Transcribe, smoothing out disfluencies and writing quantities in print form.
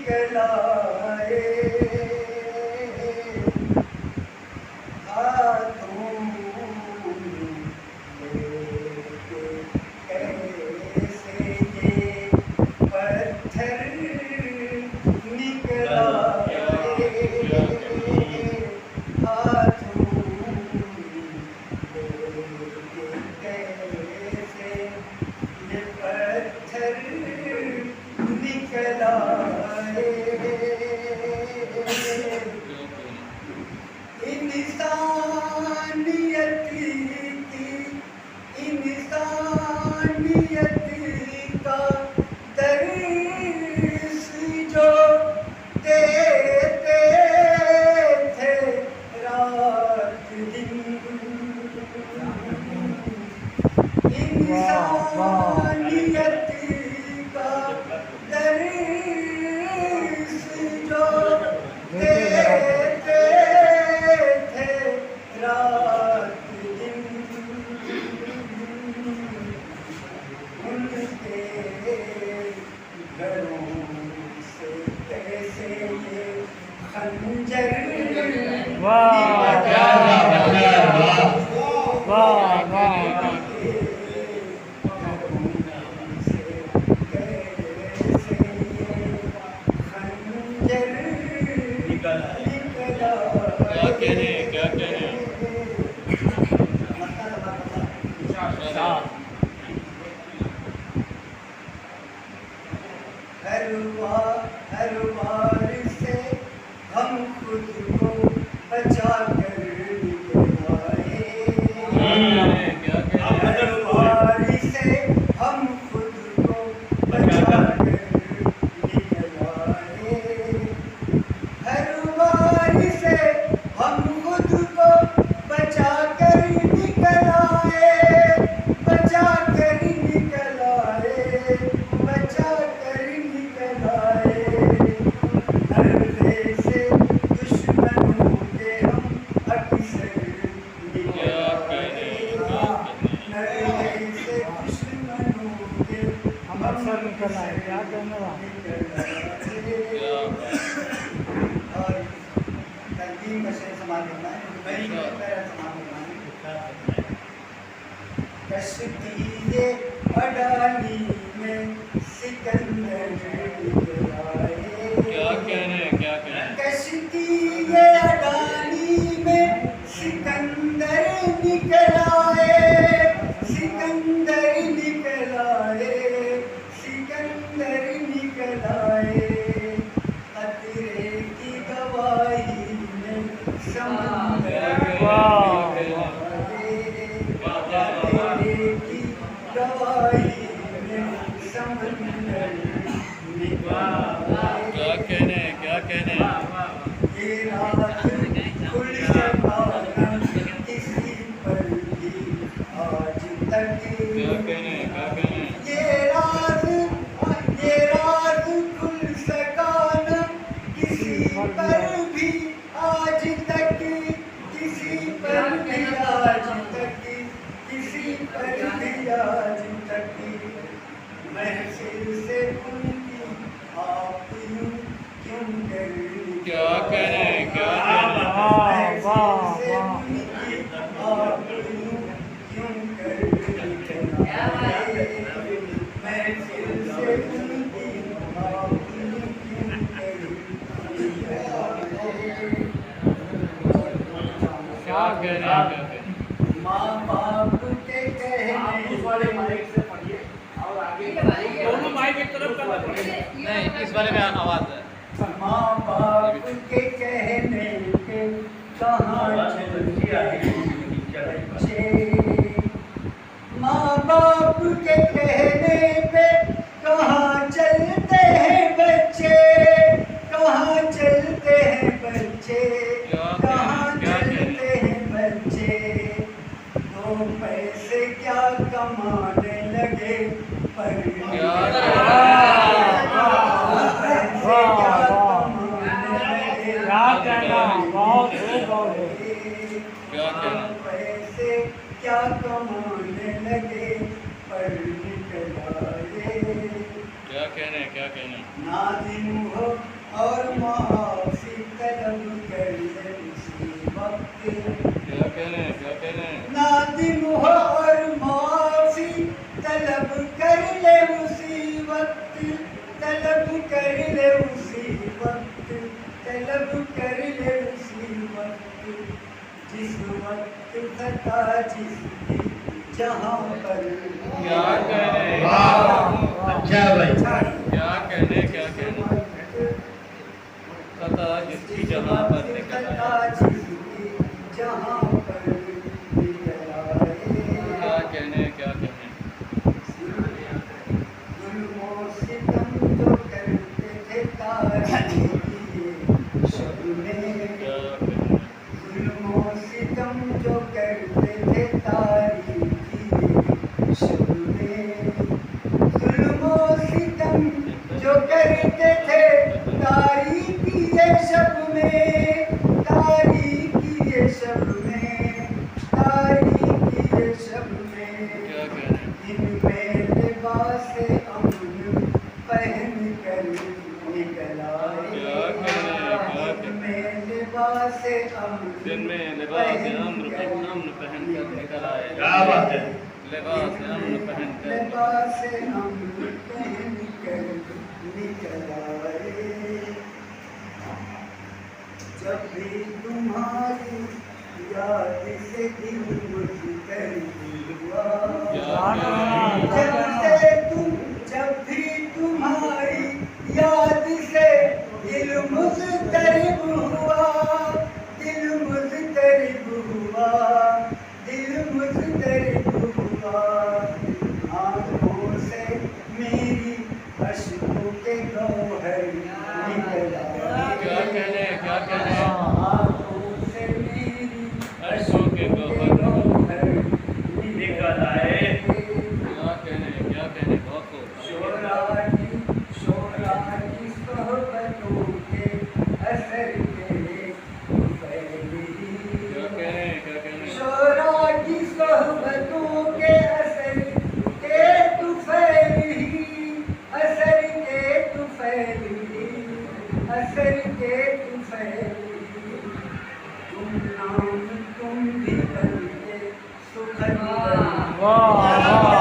निकल आए हाथों लेके कैसे ये पत्थर निकल आए हाथों लेके कैसे ये पत्थर निकल आए इंसानियत का दर्स जो देते थे रात दिन इंसानियत का दर्स जो देते थे रात दिन उनके घरों से कैसे ये खंजर हर बार से हम खुद को बचा कर निकल आए हर बार से हम खुद को बचा कर निकल आए हर बार से हम खुद को बचा कर निकल आए बचा कर निकल आए बचा कर निकल आए नर्दे से दुश्मनों के हम अक्सर निकल आए नर्दे से दुश्मनों के हम अक्सर निकल आए क्या करना और तंजीम का शेर समाज करना है बड़ी पैरा समाज करना है कश्ती ये अडानी में सिकंदर निकल आए क्या कह रहे हैं कश्ती ये अडानी में सिकंदर निकल आए सिकंदर निकल आए सिकंदर निकल आए खतरे की गवाही में समंदर गवाही में समंदर क्या कहने ये रात गुलशन किसी पर भी आज तक ये रात खुल सका न किसी पर भी आज तक किसी पर भी आज तक किसी पर भी आज तक महफिल से उनकी आप यूं क्यों डर क्या कह रहे हैं महफिल से उनकी आप यूं क्यों डर महफिल से उनकी आप यूं क्यों क्या कह रहे हैं माँ बाप के कहने वाले माइक से पढ़िए और आगे दोनों माइक एक तरफ करना पड़ेगा नहीं इस वाले में आवाज है माँ बाप के कहने पे कहाँ चलते बच्चे माँ बाप के कहने पे कहाँ चलते हैं बच्चे कहाँ चलते हैं बच्चे कहाँ चलते हैं बच्चे दो पैसे क्या कमाने लगे पर पैसे क्या कमाने लगे पर निकल आए क्या कहने नादिम हो और माफी तलब कर ले उसी वक्त। क्या कहने क्या कहने नादिम हो और माफी तलब कर ले उसी वक्त, तलब कर ले उसी वक्त, तलब कर ले उसी वक्त, जिस वक्त खता जिसकी जहाँ पर। क्या कहने अच्छा भाई क्या कहने क्या कहने खता जिसकी जहाँ पर निकल खता आए। जिसकी जहाँ पर निकल आए। क्या कहने क्या कहने जुल्मों सितम जो करते थे तारीकी शब में, क्या कहने जुल्मों सितम जो करते थे तारीकी शब में, जुल्मों सितम जो करते थे तारीकी शब में, तारीकी शब में, तारीकी शब में। क्या कहने जिनमें लिबास अमन पहन कर निकल आए। क्या कहने जिनमें लिबास अमन दिन में लिबास अम्र पहन कर निकल आए। क्या बात है लिबास अम्र पहन कर लिबास अमन पहन कर निकल आए। जब भी तुम्हारी याद से दिल मुझकर हुआ, जब भी तुम्हारी याद से दिल मुज़्तरिब हुआ, दिल मुज़्तरिब हुआ, दिल मुज़्तरिब हुआ, आँखों से मेरी अश्कों के गौहर निकल आए। क्या कहने क्या कहने आँखों से मेरी अरशों के गौहर गौहर निकल आए। क्या कहने बहुत खूब। शोरानी शोरानी सोहबतों के असर के फैली। क्या कहने शोरा की सोहबतों के असर के तुफैली, असर के तुफैली, असर के तुफैली। तुम नाम तुम भी बन के सुखद बन।